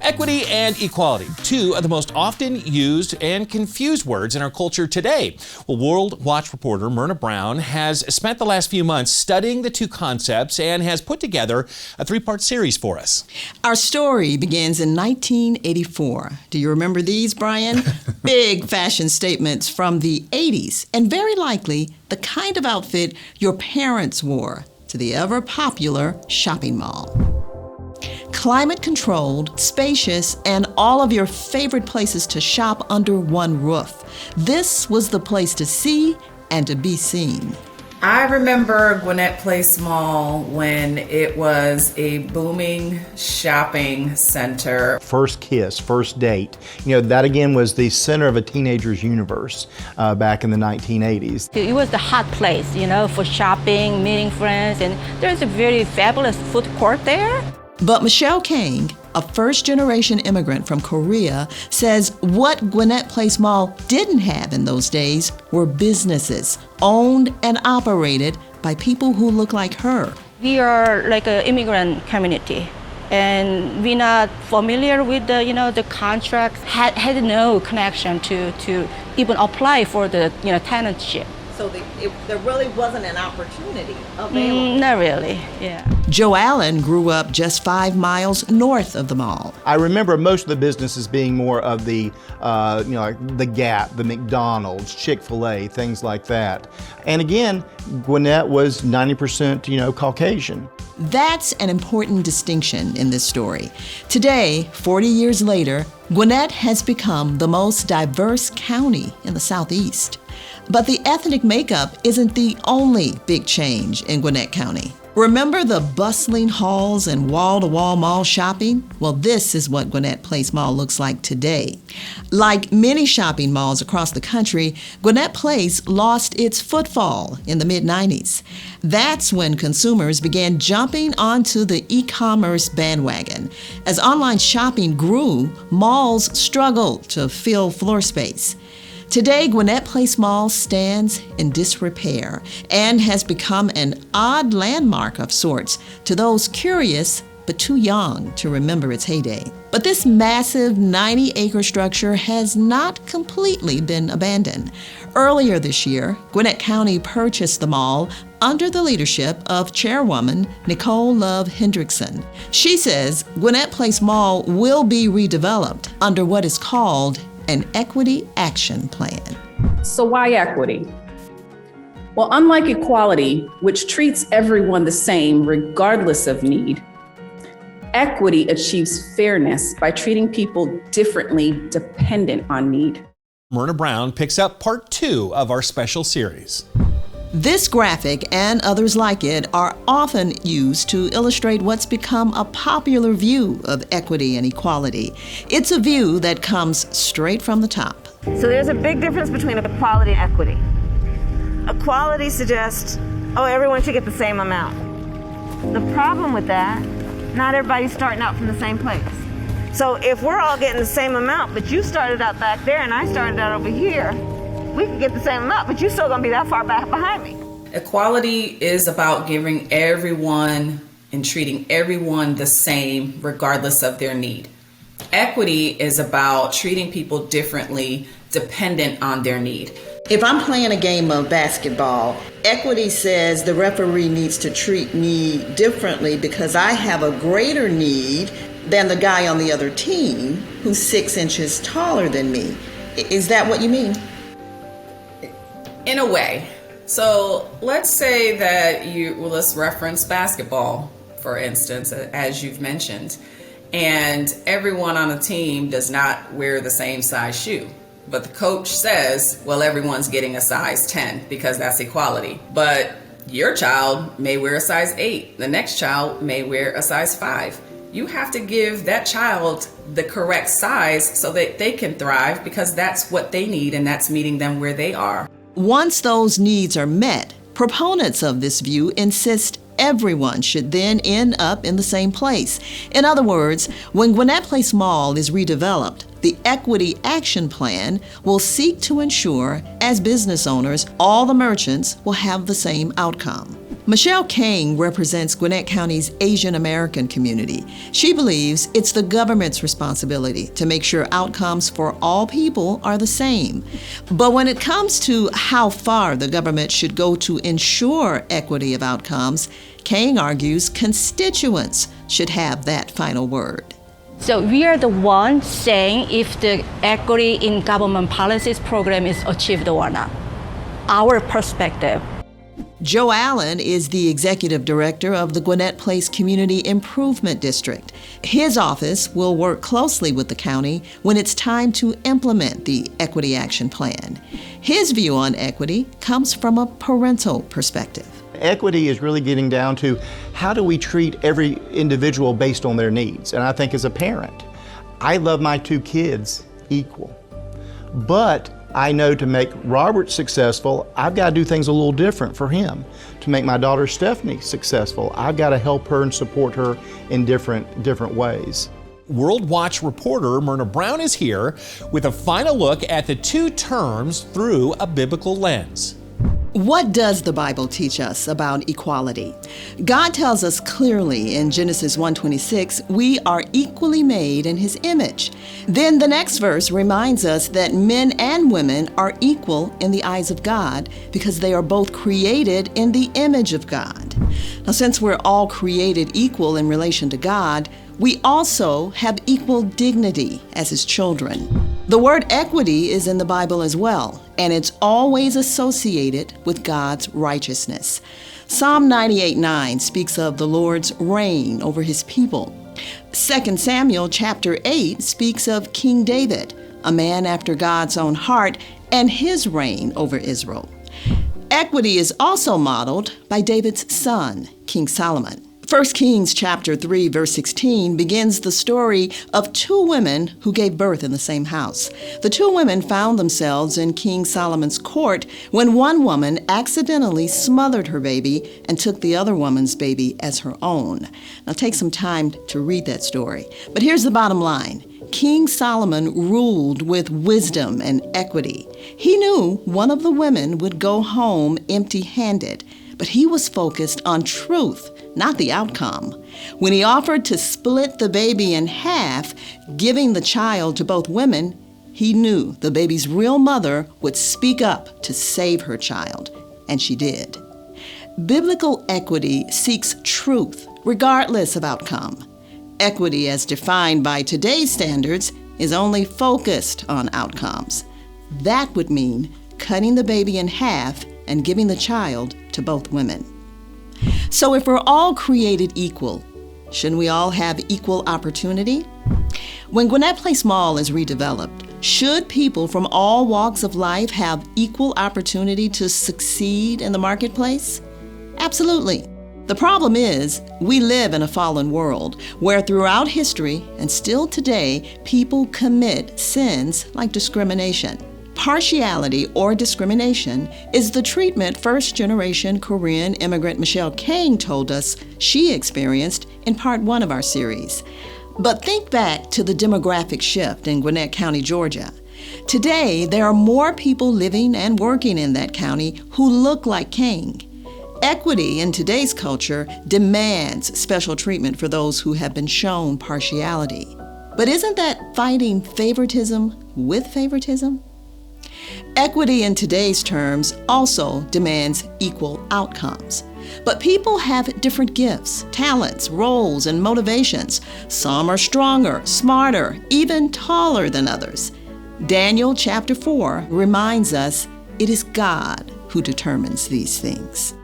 Equity and equality, two of the most often used and confused words in our culture today. Well, World Watch reporter Myrna Brown has spent the last few months studying the two concepts and has put together a three-part series for us. Our story begins in 1984. Do you remember these, Brian? Big fashion statements from the 80s, and very likely the kind of outfit your parents wore to the ever-popular shopping mall. Climate-controlled, spacious, and all of your favorite places to shop under one roof. This was the place to see and to be seen. I remember Gwinnett Place Mall when it was a booming shopping center. First kiss, first date. That again was the center of a teenager's universe back in the 1980s. It was the hot place, for shopping, meeting friends, and there's a very fabulous food court there. But Michelle Kang, a first-generation immigrant from Korea, says what Gwinnett Place Mall didn't have in those days were businesses owned and operated by people who look like her. We are like an immigrant community, and we're not familiar with the contracts, had no connection to even apply for the tenantship. So there really wasn't an opportunity available? Not really, yeah. Joe Allen grew up just 5 miles north of the mall. I remember most of the businesses being more of the, like the Gap, the McDonald's, Chick-fil-A, things like that. And again, Gwinnett was 90%, Caucasian. That's an important distinction in this story. Today, 40 years later, Gwinnett has become the most diverse county in the Southeast. But the ethnic makeup isn't the only big change in Gwinnett County. Remember the bustling halls and wall-to-wall mall shopping? Well, this is what Gwinnett Place Mall looks like today. Like many shopping malls across the country, Gwinnett Place lost its footfall in the mid-90s. That's when consumers began jumping onto the e-commerce bandwagon. As online shopping grew, malls struggled to fill floor space. Today, Gwinnett Place Mall stands in disrepair and has become an odd landmark of sorts to those curious but too young to remember its heyday. But this massive 90-acre structure has not completely been abandoned. Earlier this year, Gwinnett County purchased the mall under the leadership of Chairwoman Nicole Love Hendrickson. She says Gwinnett Place Mall will be redeveloped under what is called an equity action plan. So why equity? Well, unlike equality, which treats everyone the same regardless of need, equity achieves fairness by treating people differently dependent on need. Myrna Brown picks up part 2 of our special series. This graphic and others like it are often used to illustrate what's become a popular view of equity and equality. It's a view that comes straight from the top. So there's a big difference between equality and equity. Equality suggests, everyone should get the same amount. The problem with that, not everybody's starting out from the same place. So if we're all getting the same amount, but you started out back there and I started out over here, we could get the same amount, but you're still gonna be that far back behind me. Equality is about giving everyone and treating everyone the same regardless of their need. Equity is about treating people differently dependent on their need. If I'm playing a game of basketball, equity says the referee needs to treat me differently because I have a greater need than the guy on the other team who's 6 inches taller than me. Is that what you mean? In a way. So let's say that let's reference basketball, for instance, as you've mentioned, and everyone on the team does not wear the same size shoe. But the coach says, well, everyone's getting a size 10 because that's equality. But your child may wear a size 8. The next child may wear a size 5. You have to give that child the correct size so that they can thrive because that's what they need and that's meeting them where they are. Once those needs are met, proponents of this view insist everyone should then end up in the same place. In other words, when Gwinnett Place Mall is redeveloped, the Equity Action Plan will seek to ensure, as business owners, all the merchants will have the same outcome. Michelle Kang represents Gwinnett County's Asian American community. She believes it's the government's responsibility to make sure outcomes for all people are the same. But when it comes to how far the government should go to ensure equity of outcomes, Kang argues constituents should have that final word. So we are the ones saying if the equity in government policies program is achieved or not. Our perspective. Joe Allen is the executive director of the Gwinnett Place Community Improvement District. His office will work closely with the county when it's time to implement the Equity Action Plan. His view on equity comes from a parental perspective. Equity is really getting down to how do we treat every individual based on their needs. And I think as a parent, I love my 2 kids equal. But I know to make Robert successful, I've got to do things a little different for him. To make my daughter Stephanie successful, I've got to help her and support her in different ways. World Watch reporter Myrna Brown is here with a final look at the 2 terms through a biblical lens. What does the Bible teach us about equality? God tells us clearly in Genesis 1:26, we are equally made in His image. Then the next verse reminds us that men and women are equal in the eyes of God because they are both created in the image of God. Now, since we're all created equal in relation to God, we also have equal dignity as His children. The word equity is in the Bible as well, and it's always associated with God's righteousness. Psalm 98:9 speaks of the Lord's reign over His people. 2 Samuel chapter 8 speaks of King David, a man after God's own heart, and his reign over Israel. Equity is also modeled by David's son, King Solomon. 1 Kings chapter 3 verse 16 begins the story of 2 women who gave birth in the same house. The 2 women found themselves in King Solomon's court when one woman accidentally smothered her baby and took the other woman's baby as her own. Now take some time to read that story. But here's the bottom line. King Solomon ruled with wisdom and equity. He knew one of the women would go home empty-handed, but he was focused on truth, not the outcome. When he offered to split the baby in half, giving the child to both women, he knew the baby's real mother would speak up to save her child, and she did. Biblical equity seeks truth, regardless of outcome. Equity, as defined by today's standards, is only focused on outcomes. That would mean cutting the baby in half and giving the child to both women. So if we're all created equal, shouldn't we all have equal opportunity? When Gwinnett Place Mall is redeveloped, should people from all walks of life have equal opportunity to succeed in the marketplace? Absolutely. The problem is, we live in a fallen world where throughout history and still today, people commit sins like discrimination. Partiality or discrimination is the treatment first-generation Korean immigrant Michelle Kang told us she experienced in part 1 of our series. But think back to the demographic shift in Gwinnett County, Georgia. Today, there are more people living and working in that county who look like Kang. Equity in today's culture demands special treatment for those who have been shown partiality. But isn't that fighting favoritism with favoritism? Equity in today's terms also demands equal outcomes. But people have different gifts, talents, roles, and motivations. Some are stronger, smarter, even taller than others. Daniel chapter 4 reminds us it is God who determines these things.